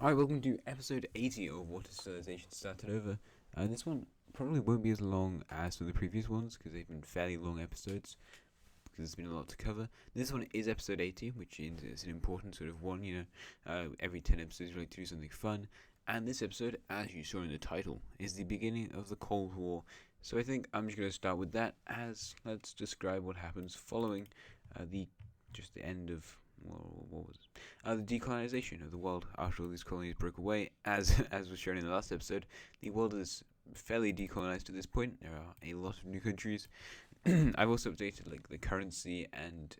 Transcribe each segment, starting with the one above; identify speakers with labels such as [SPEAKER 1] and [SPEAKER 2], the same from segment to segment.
[SPEAKER 1] Alright, welcome to episode 80 of What is Civilization Started Over. This one probably won't be as long as for the previous ones because they've been fairly long episodes because there's been a lot to cover. This one is episode 80, which is an important sort of one, every 10 episodes you like to do something fun. And this episode, as you saw in the title, is the beginning of the Cold War. So I think I'm just going to start with that as let's describe what happens following the end of what was it? The decolonisation of the world after all these colonies broke away. As was shown in the last episode, the world is fairly decolonised at this point. There are a lot of new countries. I've also updated like the currency and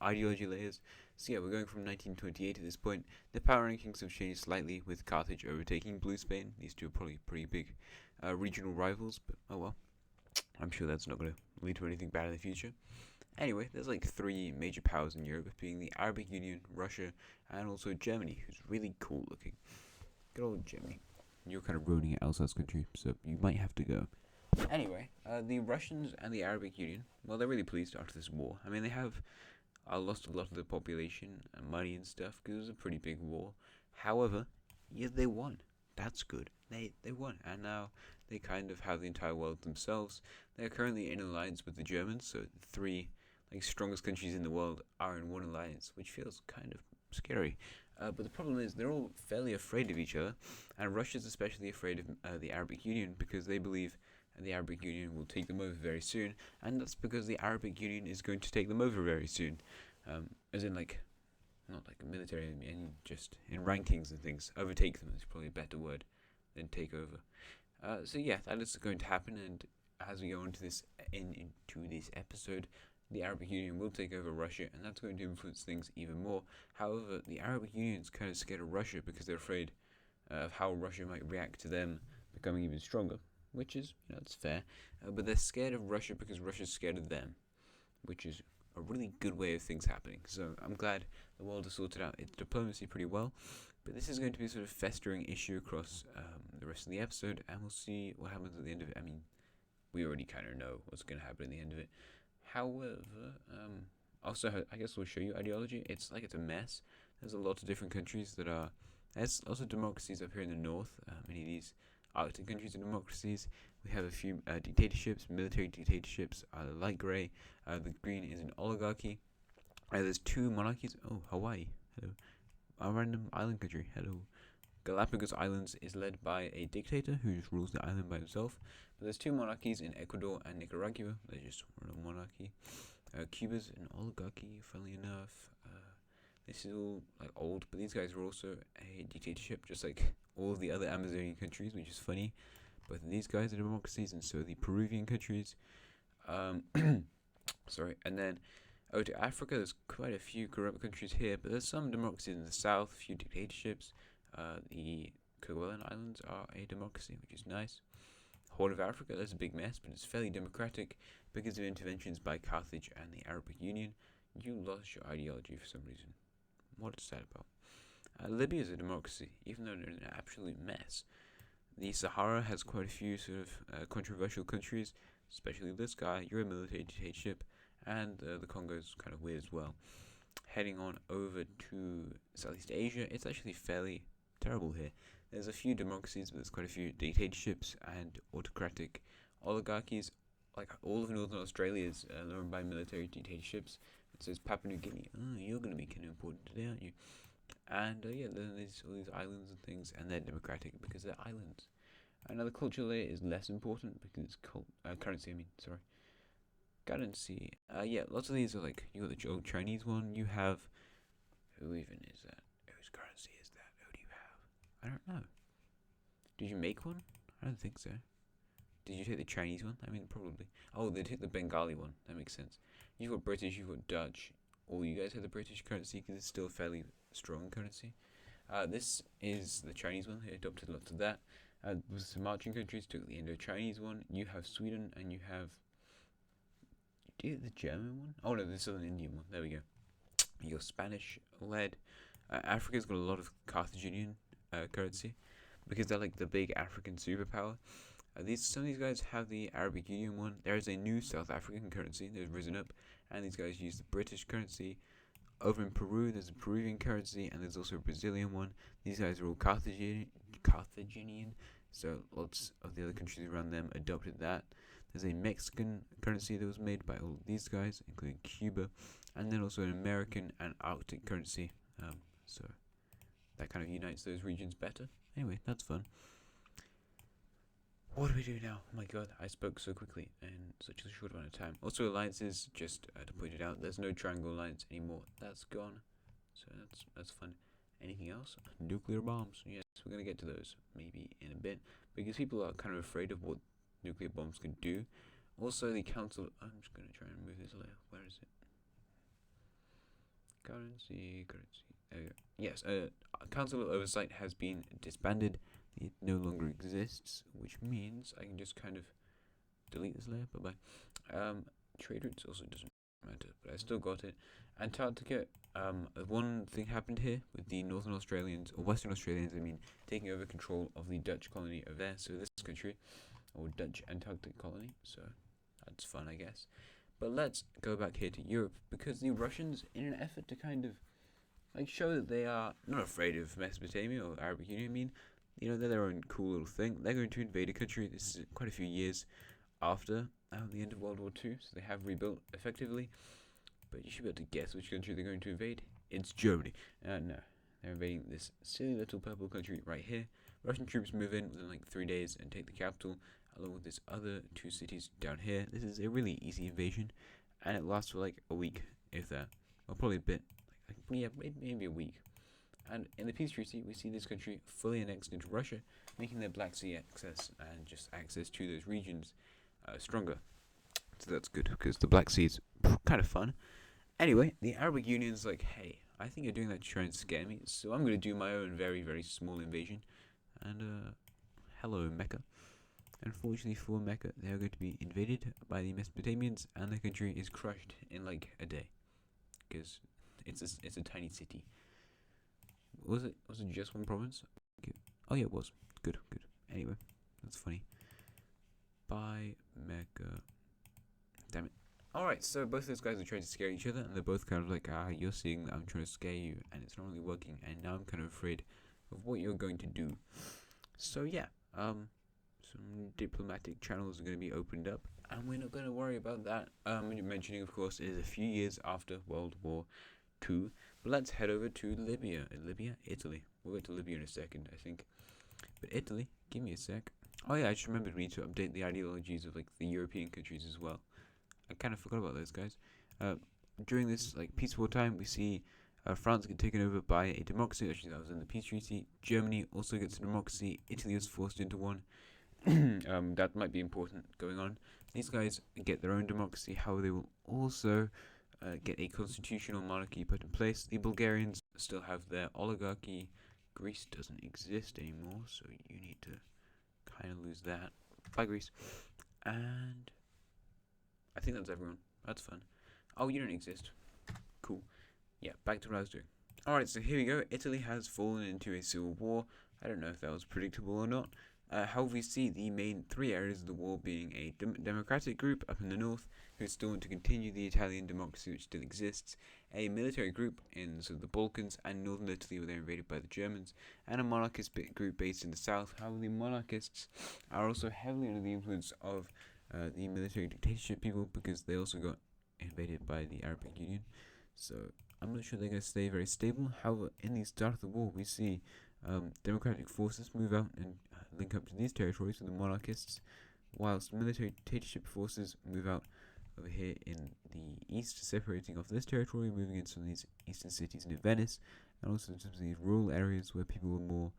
[SPEAKER 1] ideology layers. So yeah, we're going from 1928 at this point. The power rankings have changed slightly, with Carthage overtaking Blue Spain. These two are probably pretty big regional rivals, but oh well. I'm sure that's not going to lead to anything bad in the future. Anyway, there's like three major powers in Europe, being the Arabic Union, Russia, and also Germany, who's really cool looking. Good old Germany. You're kind of ruining Alsace country, so you might have to go. Anyway, the Russians and the Arabic Union, well, they're really pleased after this war. I mean, they have lost a lot of their population and money and stuff because it was a pretty big war. However, yeah, they won. That's good. They won, and now they kind of have the entire world themselves. They're currently in alliance with the Germans, so the three strongest countries in the world are in one alliance, which feels kind of scary. But the problem is they're all fairly afraid of each other, and Russia's especially afraid of the Arabic Union because they believe the Arabic Union will take them over very soon, and that's because the Arabic Union is going to take them over very soon, as in not like a military, and just in rankings and things. Overtake them is probably a better word than take over. So yeah, that is going to happen, and as we go into this episode, the Arabic Union will take over Russia, and that's going to influence things even more. However, the Arabic Union is kind of scared of Russia because they're afraid of how Russia might react to them becoming even stronger, which is, it's fair. But they're scared of Russia because Russia's scared of them, which is a really good way of things happening. So I'm glad the world has sorted out its diplomacy pretty well. But this is going to be a sort of festering issue across the rest of the episode, and we'll see what happens at the end of it. I mean, we already kind of know what's going to happen at the end of it. However, also, I guess we'll show you ideology. It's a mess. There's a lot of different countries that are. There's also democracies up here in the north. Many of these Arctic countries are democracies. We have a few dictatorships, military dictatorships. The light grey, the green is an oligarchy. There's two monarchies. Oh, Hawaii. Hello. A random island country. Hello. Galapagos Islands is led by a dictator who just rules the island by himself. But there's two monarchies in Ecuador and Nicaragua. They're just a monarchy. Cuba's an oligarchy, funnily enough. This is all old, but these guys are also a dictatorship, just like all of the other Amazonian countries, which is funny. Both of these guys are democracies, and so the Peruvian countries. Sorry, and then to Africa, there's quite a few corrupt countries here, but there's some democracies in the south, a few dictatorships. The Kerguelen Islands are a democracy, which is nice. Horn of Africa, that's a big mess, but it's fairly democratic because of interventions by Carthage and the Arabic Union. You lost your ideology for some reason. What is that about? Libya is a democracy, even though they're an absolute mess. The Sahara has quite a few sort of controversial countries, especially this guy. You're a military dictatorship, and the Congo is kind of weird as well. Heading on over to Southeast Asia, it's actually fairly terrible here. There's a few democracies, but there's quite a few dictatorships and autocratic oligarchies. Like all of Northern Australia is run by military dictatorships. It says Papua New Guinea. Oh, you're going to be kind of important today, aren't you? And then there's all these islands and things, and they're democratic because they're islands. Another cultural layer is less important because it's currency. Currency. Lots of these are you got the old Chinese one. You have who even is that? Whose currency is that? Who do you have? I don't know. Did you make one? I don't think so. Did you take the Chinese one? I mean, probably. Oh, they took the Bengali one. That makes sense. You've got British, you've got Dutch. All you guys have the British currency because it's still a fairly strong currency. This is the Chinese one. They adopted lots of that. Some marching countries took the Indo-Chinese one. You have Sweden, and you have. Do you have the German one? Oh no, the Southern Indian one. There we go. Your Spanish-led. Africa's got a lot of Carthaginian currency because they're the big African superpower. Some of these guys have the Arabic Union one. There is a new South African currency that's risen up, and these guys use the British currency. Over in Peru, there's a Peruvian currency, and there's also a Brazilian one. These guys are all Carthaginian, so lots of the other countries around them adopted that. There's a Mexican currency that was made by all these guys, including Cuba, and then also an American and Arctic currency. So that kind of unites those regions better. Anyway, that's fun. What do we do now? Oh my god, I spoke so quickly in such a short amount of time. Also, alliances, just to point it out, there's no triangle alliance anymore. That's gone. So that's fun. Anything else? Nuclear bombs. Yes, we're going to get to those maybe in a bit. Because people are kind of afraid of what nuclear bombs can do. Also, the council... I'm just going to try and move this layer. Where is it? Currency. There we go. Yes, Council of Oversight has been disbanded. It no longer exists, which means I can just kind of delete this layer. Bye-bye. Trade routes also doesn't matter, but I still got it. Antarctica, one thing happened here with the Northern Australians, or Western Australians, I mean, taking over control of the Dutch colony over there, so this country, or Dutch Antarctic colony, so that's fun, I guess. But let's go back here to Europe, because the Russians, in an effort to kind of, like, show that they are not afraid of Mesopotamia or Arabic Union, I mean, you know, they're their own cool little thing. They're going to invade a country. This is quite a few years after the end of World War II, so they have rebuilt effectively. But you should be able to guess which country they're going to invade. It's Germany. No, they're invading this silly little purple country right here. Russian troops move in within like 3 days and take the capital, along with this other 2 cities down here. This is a really easy invasion, and it lasts for like a week, if that. Well, probably a bit. Yeah, maybe a week. And in the peace treaty, we see this country fully annexed into Russia, making their Black Sea access and just access to those regions stronger. So that's good, because the Black Sea is kind of fun. Anyway, the Arabic Union's like, hey, I think you're doing that to try and scare me, so I'm going to do my own very, very small invasion. And, hello, Mecca. Unfortunately for Mecca, they are going to be invaded by the Mesopotamians, and the country is crushed in like a day, because it's a tiny city. Was it just one province? Oh yeah, it was. Good. Anyway, that's funny. By Mecca. Damn it. Alright, so both those guys are trying to scare each other, and they're both kind of like, you're seeing that I'm trying to scare you, and it's not really working, and now I'm kind of afraid of what you're going to do. So yeah, some diplomatic channels are going to be opened up, and we're not going to worry about that. Mentioning, of course, it is a few years after World War II. But let's head over to Italy. We'll get to Libya in a second, I think. But Italy, give me a sec. Oh yeah, I just remembered we need to update the ideologies of like the European countries as well. I kind of forgot about those guys. During this like peaceful time, we see France get taken over by a democracy. Actually, that was in the peace treaty. Germany also gets a democracy. Italy was forced into one. That might be important going on. These guys get their own democracy. However, they will also get a constitutional monarchy put in place. The Bulgarians still have their oligarchy. Greece doesn't exist anymore, so you need to kind of lose that. Bye, Greece. And I think that's everyone. That's fun. Oh, you don't exist. Cool. Yeah, back to what I was doing. Alright, so here we go. Italy has fallen into a civil war. I don't know if that was predictable or not. However, we see the main 3 areas of the war being a democratic group up in the north, who still want to continue the Italian democracy which still exists, a military group in sort of the Balkans and northern Italy where they're invaded by the Germans, and a monarchist group based in the south. However, the monarchists are also heavily under the influence of the military dictatorship people, because they also got invaded by the Arabic Union. So I'm not sure they're going to stay very stable. However, in the start of the war, we see democratic forces move out and link up to these territories with the monarchists, whilst military dictatorship forces move out over here in the east, separating off this territory, moving into some of these eastern cities near Venice, and also into some of these rural areas where people were more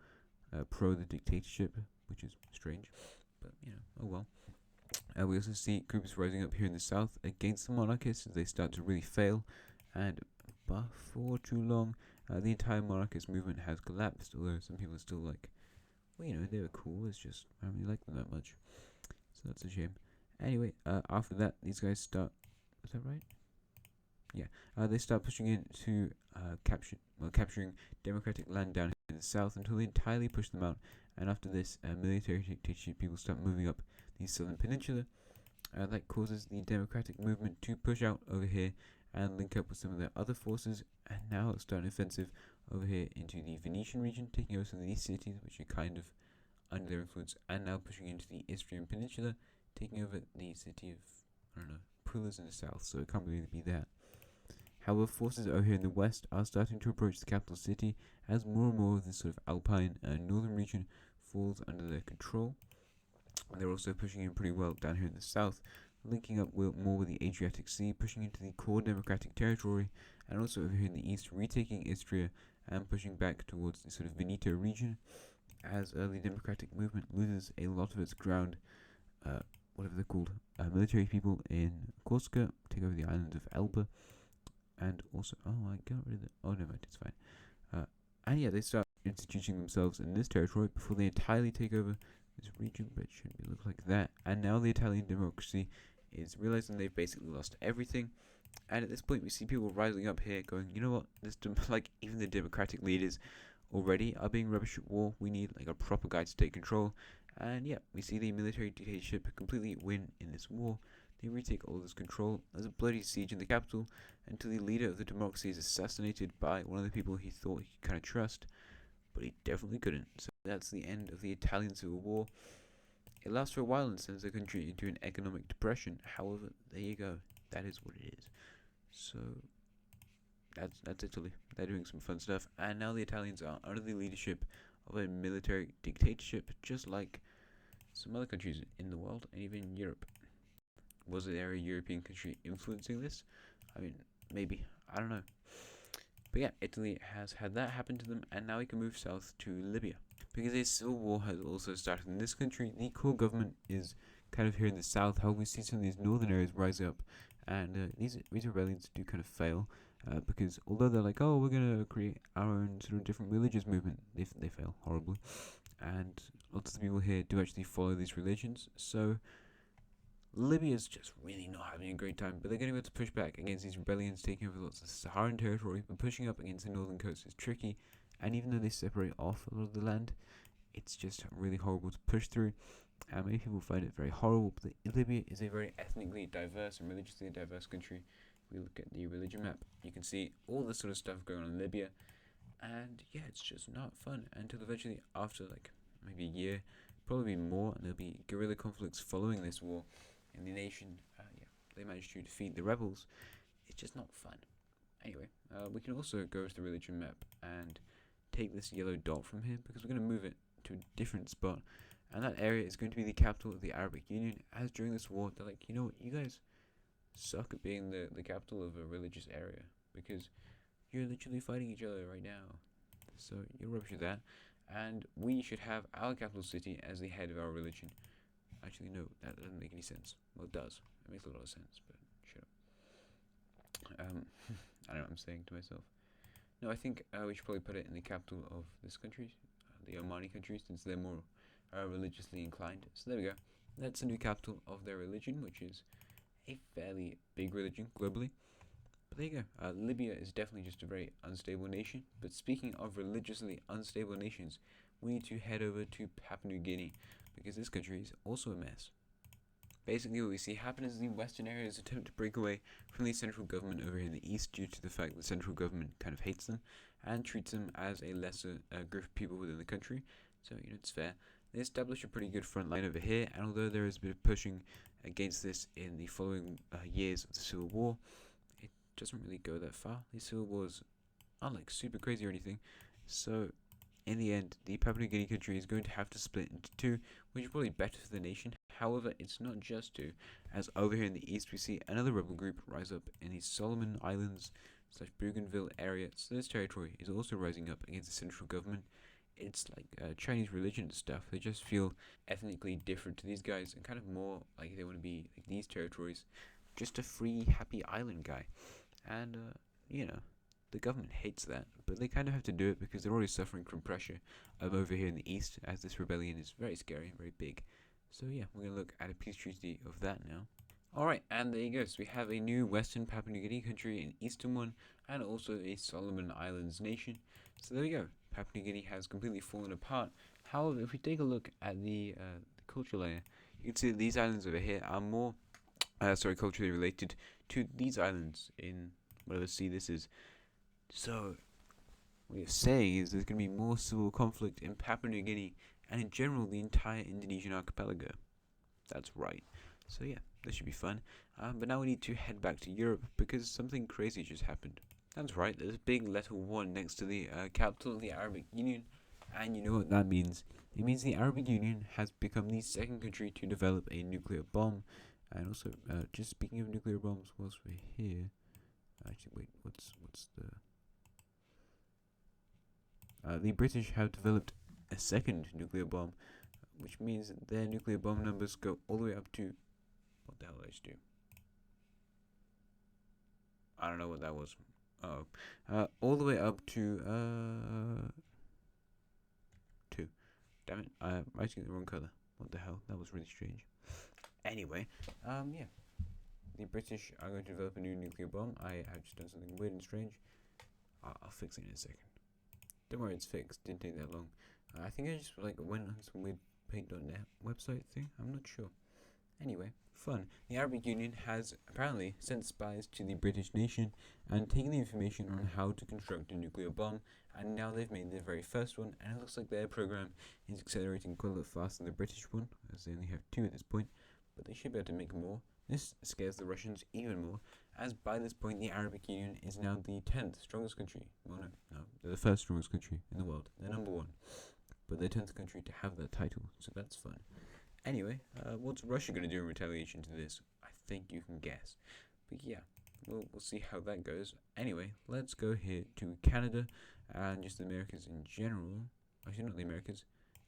[SPEAKER 1] pro the dictatorship, which is strange, but you know, oh well. We also see groups rising up here in the south against the monarchists as they start to really fail, and before too long, the entire monarchist movement has collapsed, although some people are still like, well, you know, they were cool, it's just, I don't really like them that much, so that's a shame. Anyway, after that, these guys start, is that right? Yeah, they start pushing into capturing democratic land down here in the south until they entirely push them out, and after this, military dictatorship people start moving up the southern peninsula. That causes the democratic movement to push out over here and link up with some of their other forces, and now start an offensive over here into the Venetian region, taking over some of these cities which are kind of under their influence, and now pushing into the Istrian Peninsula, taking over the city of, I don't know, Pulas in the south, so it can't really be that. However, forces over here in the west are starting to approach the capital city as more and more of this sort of alpine and northern region falls under their control. They're also pushing in pretty well down here in the south, linking up more with the Adriatic Sea, pushing into the core democratic territory, and also over here in the east, retaking Istria and pushing back towards the sort of Veneto region, as the democratic movement loses a lot of its ground, whatever they're called, military people in Corsica take over the island of Elba, and also, oh, I got rid of it, oh no, it's fine, and yeah, they start instituting themselves in this territory before they entirely take over this region, but it shouldn't look like that. And now the Italian democracy is realizing they've basically lost everything. And at this point, we see people rising up here, going, you know what? This like even the democratic leaders already are being rubbish at war. We need like a proper guy to take control. And yeah, we see the military dictatorship completely win in this war. They retake all this control. There's a bloody siege in the capital until the leader of the democracy is assassinated by one of the people he thought he could kind of trust, but he definitely couldn't. So that's the end of the Italian Civil War. It lasts for a while and sends the country into an economic depression. However, there you go. That is what it is. So that's Italy. They're doing some fun stuff, and now the Italians are under the leadership of a military dictatorship, just like some other countries in the world and even Europe. Was there a European country influencing this? I mean, maybe. I don't know. But yeah, Italy has had that happen to them, and now we can move south to Libya. Because a civil war has also started in this country, the core government is kind of here in the south. However, we see some of these northern areas rise up, and these rebellions do kind of fail, because although they're like, oh, we're going to create our own sort of different religious movement, they fail horribly. And lots of the people here do actually follow these religions, so Libya's just really not having a great time, but they're going to be able to push back against these rebellions, taking over lots of Saharan territory, but pushing up against the northern coast is tricky, and even though they separate off a lot of the land, it's just really horrible to push through, and many people find it very horrible, but Libya is a very ethnically diverse and religiously diverse country. If we look at the religion map, you can see all this sort of stuff going on in Libya, and yeah, it's just not fun, until eventually, after like maybe a year, probably more, and there'll be guerrilla conflicts following this war, in the nation, they managed to defeat the rebels. It's just not fun. Anyway, we can also go to the religion map and take this yellow dot from here, because we're going to move it to a different spot, and that area is going to be the capital of the Arabic Union, as during this war, they're like, you know what, you guys suck at being the capital of a religious area, because you're literally fighting each other right now, so you're rubbish at that, and we should have our capital city as the head of our religion. Actually, no, that doesn't make any sense. Well, it does. It makes a lot of sense, but shut up. I don't know what I'm saying to myself. No, I think we should probably put it in the capital of this country, the Omani country, since they're more religiously inclined. So there we go. That's the new capital of their religion, which is a fairly big religion globally. But there you go. Libya is definitely just a very unstable nation. But speaking of religiously unstable nations, we need to head over to Papua New Guinea, because this country is also a mess. Basically, what we see happen is the western areas attempt to break away from the central government over here in the east, due to the fact that the central government kind of hates them and treats them as a lesser group of people within the country. So, it's fair. They establish a pretty good front line over here, and although there is a bit of pushing against this in the following years of the Civil War, it doesn't really go that far. These civil wars aren't like super crazy or anything, so in the end, the Papua New Guinea country is going to have to split into two, which is probably better for the nation. However, it's not just two, as over here in the east we see another rebel group rise up in the Solomon Islands / Bougainville area. So this territory is also rising up against the central government. It's like Chinese religion stuff. They just feel ethnically different to these guys, and kind of more like they want to be like these territories, just a free, happy island guy. And the government hates that, but they kind of have to do it because they're already suffering from pressure over here in the east, as this rebellion is very scary and very big. So yeah, we're going to look at a peace treaty of that now. Alright, and there you go. So we have a new Western Papua New Guinea country, an eastern one, and also a Solomon Islands nation. So there we go. Papua New Guinea has completely fallen apart. However, if we take a look at the cultural layer, you can see that these islands over here are more culturally related to these islands in whatever sea this is. So what you're saying is there's going to be more civil conflict in Papua New Guinea and in general the entire Indonesian archipelago. That's right. So yeah, this should be fun. But now we need to head back to Europe because something crazy just happened. That's right, there's a big letter 1 next to the capital of the Arabic Union, and you know what that means. It means the Arabic Union has become the second country to develop a nuclear bomb. And also, just speaking of nuclear bombs, whilst we're here, actually, wait, what's the British have developed a second nuclear bomb, which means that their nuclear bomb numbers go all the way up to, what the hell did I just do? I don't know what that was. All the way up to 2. Damn it, I'm writing the wrong color. What the hell? That was really strange. Anyway, yeah. The British are going to develop a new nuclear bomb. I have just done something weird and strange. I'll fix it in a second. Don't worry, it's fixed. Didn't take that long. I think I just went on some weird paint.net website thing. I'm not sure. Anyway, fun. The Arabic Union has apparently sent spies to the British nation and taken the information on how to construct a nuclear bomb, and now they've made their very first one, and it looks like their program is accelerating quite a lot faster than the British one, as they only have 2 at this point, but they should be able to make more. This scares the Russians even more, as by this point the Arabic Union is now the 10th strongest country. Well, no, they're the first strongest country in the world. They're number 1, but they're 10th country to have that title, so that's fun. Anyway, what's Russia going to do in retaliation to this? I think you can guess. But yeah, we'll see how that goes. Anyway, let's go here to Canada and just the Americas in general. Actually, not the Americas,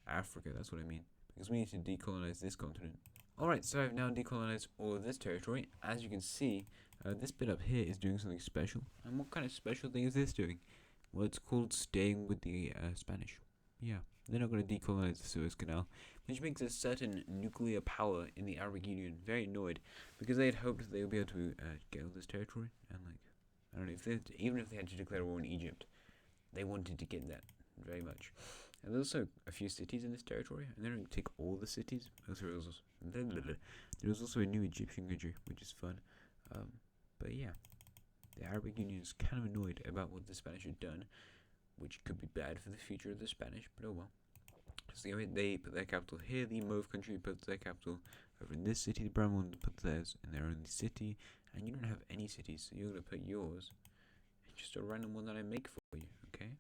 [SPEAKER 1] Africa, that's what I mean. Because we need to decolonize this continent. Alright, so I've now decolonized all of this territory. As you can see, this bit up here is doing something special. And what kind of special thing is this doing? Well, it's called staying with the Spanish. Yeah, they're not going to decolonize the Suez Canal, which makes a certain nuclear power in the Arabic Union very annoyed, because they had hoped they would be able to get all this territory, and I don't know, even if they had to declare war on Egypt, they wanted to get that very much. And there's also a few cities in this territory, and they don't take all the cities. There's also a new Egyptian country, which is fun. But yeah, the Arabic Union is kind of annoyed about what the Spanish had done, which could be bad for the future of the Spanish, but oh well. So they put their capital here, the Mauve country puts their capital over in this city, the brown one puts theirs in their own city, and you don't have any cities, so you're going to put yours in just a random one that I make for you, okay?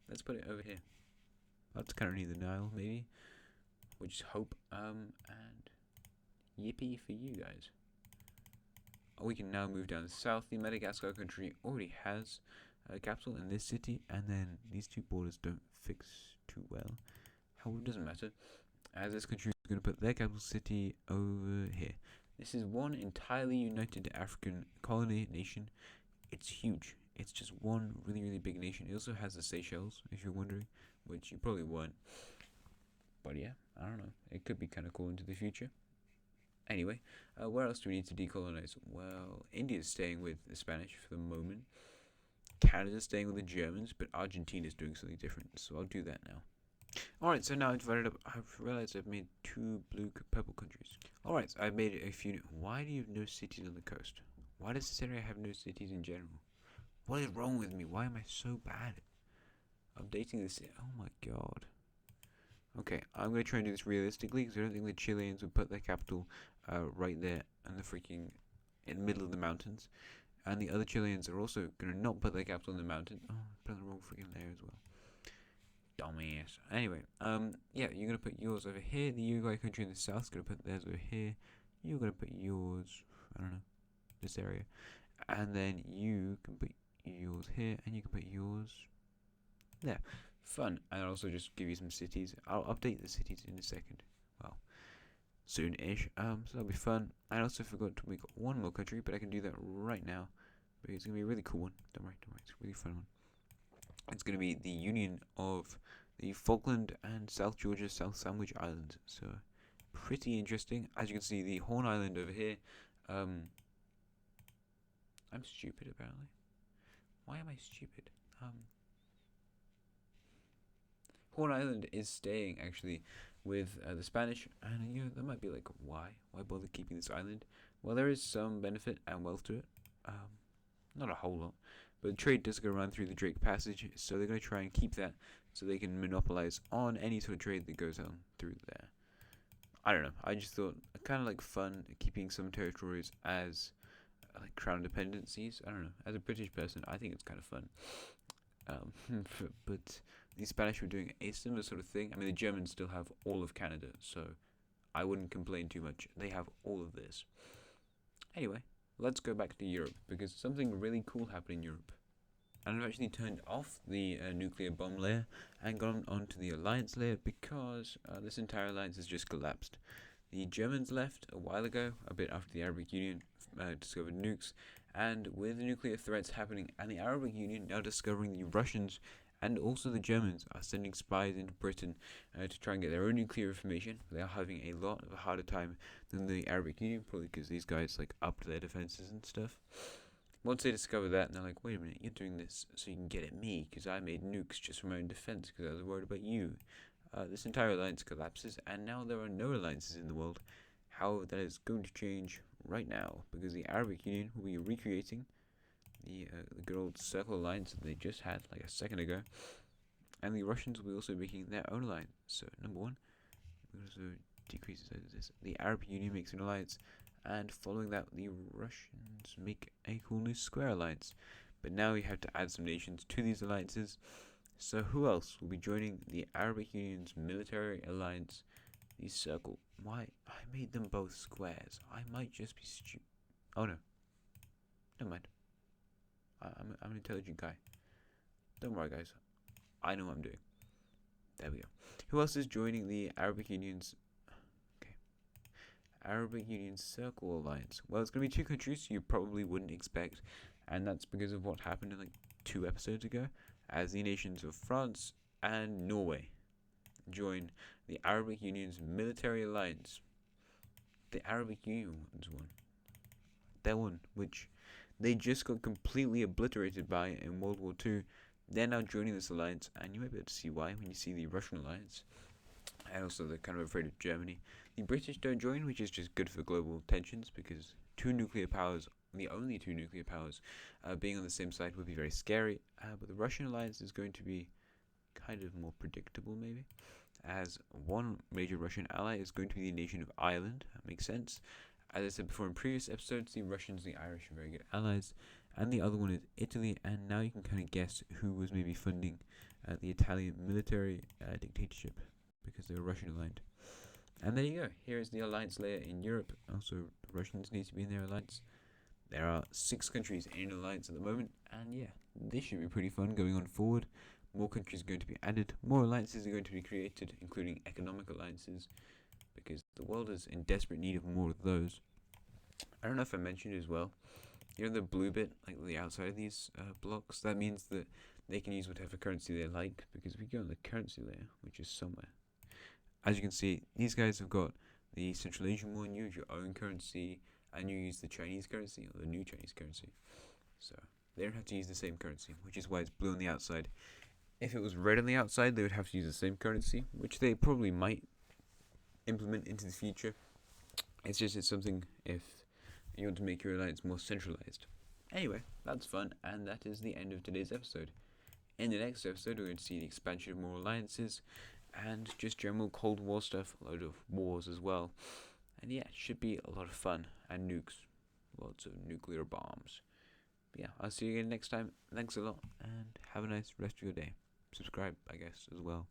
[SPEAKER 1] Let's put it over here. That's kind of near the Nile, maybe. We'll just hope, and yippee for you guys. We can now move down south. The Madagascar country already has a capital in this city, and then these 2 borders don't fix too well. However, it doesn't matter, as this country is going to put their capital city over here. This is one entirely united African colony nation. It's huge. It's just one really, really big nation. It also has the Seychelles, if you're wondering, which you probably weren't. But yeah, I don't know. It could be kind of cool into the future. Anyway, where else do we need to decolonize? Well, India's staying with the Spanish for the moment. Canada's staying with the Germans, but Argentina's doing something different, so I'll do that now. Alright, so now I've realized I've made 2 purple countries. Alright, so I've made a few. Why do you have no cities on the coast? Why does this area have no cities in general? What is wrong with me? Why am I so bad at updating this? Oh my god. Okay, I'm going to try and do this realistically, because I don't think the Chileans would put their capital right there in the middle of the mountains. And the other Chileans are also going to not put their capital in the mountain. Oh, I put the wrong freaking layer as well. Dumbass. Anyway, yeah, you're going to put yours over here. The Uruguay country in the south is going to put theirs over here. You're going to put yours, I don't know, this area. And then you can put yours here, and you can put yours there. Fun. And I'll also just give you some cities. I'll update the cities in a second. Well, soon-ish. So that'll be fun. I also forgot to make 1 more country, but I can do that right now. But it's going to be a really cool one. Don't worry. It's a really fun one. It's going to be the union of the Falkland and South Georgia South Sandwich Islands. So, pretty interesting. As you can see, the Horn Island over here. I'm stupid, apparently. Why am I stupid? Horn Island is staying, actually, with the Spanish. And, you know, that might be like, why? Why bother keeping this island? Well, there is some benefit and wealth to it. not a whole lot, but trade does go around through the Drake Passage, so they're going to try and keep that so they can monopolize on any sort of trade that goes on through there. I don't know. I just thought kind of like fun keeping some territories as like crown dependencies. I don't know. As a British person, I think it's kind of fun. But the Spanish were doing a similar sort of thing. I mean, the Germans still have all of Canada, so I wouldn't complain too much. They have all of this. Anyway, let's go back to Europe, because something really cool happened in Europe. And I've actually turned off the nuclear bomb layer and gone on to the alliance layer, because this entire alliance has just collapsed. The Germans left a while ago, a bit after the Arabic Union discovered nukes, and with the nuclear threats happening and the Arabic Union now discovering the Russians and also the Germans are sending spies into Britain to try and get their own nuclear information, they are having a lot of a harder time than the Arabic Union, probably because these guys like upped their defenses and stuff. Once they discover that, and they're like, wait a minute, you're doing this so you can get at me, because I made nukes just for my own defense, because I was worried about you. This entire alliance collapses, and now there are no alliances in the world. How that is going to change right now, because the Arabic Union will be recreating the good old Circle alliance that they just had like a second ago, and the Russians will be also making their own alliance. So number one, we also decreases this. The Arabic Union makes an alliance, and following that, the Russians make a cool new square alliance. But now we have to add some nations to these alliances. So who else will be joining the Arabic Union's military alliance, the Circle? Why? I made them both squares. I might just be stupid. Oh no. Never mind. I'm an intelligent guy. Don't worry, guys. I know what I'm doing. There we go. Who else is joining the Arabic Union's... Okay. Arabic Union Circle Alliance? Well, it's going to be 2 countries you probably wouldn't expect. And that's because of what happened in like 2 episodes ago, as the nations of France and Norway join the Arabic Union's military alliance. The Arabic Union won. That one, which they just got completely obliterated by in World War II. They're now joining this alliance, and you might be able to see why when you see the Russian alliance. And also they're kind of afraid of Germany. The British don't join, which is just good for global tensions, because 2 nuclear powers, the only 2 nuclear powers, being on the same side would be very scary. But the Russian alliance is going to be kind of more predictable, maybe, as one major Russian ally is going to be the nation of Ireland. That makes sense. As I said before in previous episodes, the Russians and the Irish are very good allies, and the other one is Italy. And now you can kind of guess who was maybe funding the Italian military dictatorship, because they were Russian aligned. And there you go. Here is the alliance layer in Europe. Also, the Russians need to be in their alliance. There are 6 countries in an alliance at the moment, and yeah, this should be pretty fun going on forward. More countries are going to be added, more alliances are going to be created, including economic alliances, because the world is in desperate need of more of those. I don't know if I mentioned as well, you know the blue bit, like the outside of these blocks, that means that they can use whatever currency they like, because if we go on the currency layer, which is somewhere, as you can see, these guys have got the Central Asian one, you use your own currency, and you use the Chinese currency, or the new Chinese currency. So they don't have to use the same currency, which is why it's blue on the outside. If it was red on the outside, they would have to use the same currency, which they probably might implement into the future. It's something if you want to make your alliance more centralized. Anyway, that's fun, and that is the end of today's episode. In the next episode, we're going to see the expansion of more alliances, and just general Cold War stuff, a load of wars as well. And yeah, it should be a lot of fun, and nukes, lots of nuclear bombs. But yeah, I'll see you again next time. Thanks a lot, and have a nice rest of your day. Subscribe, I guess, as well.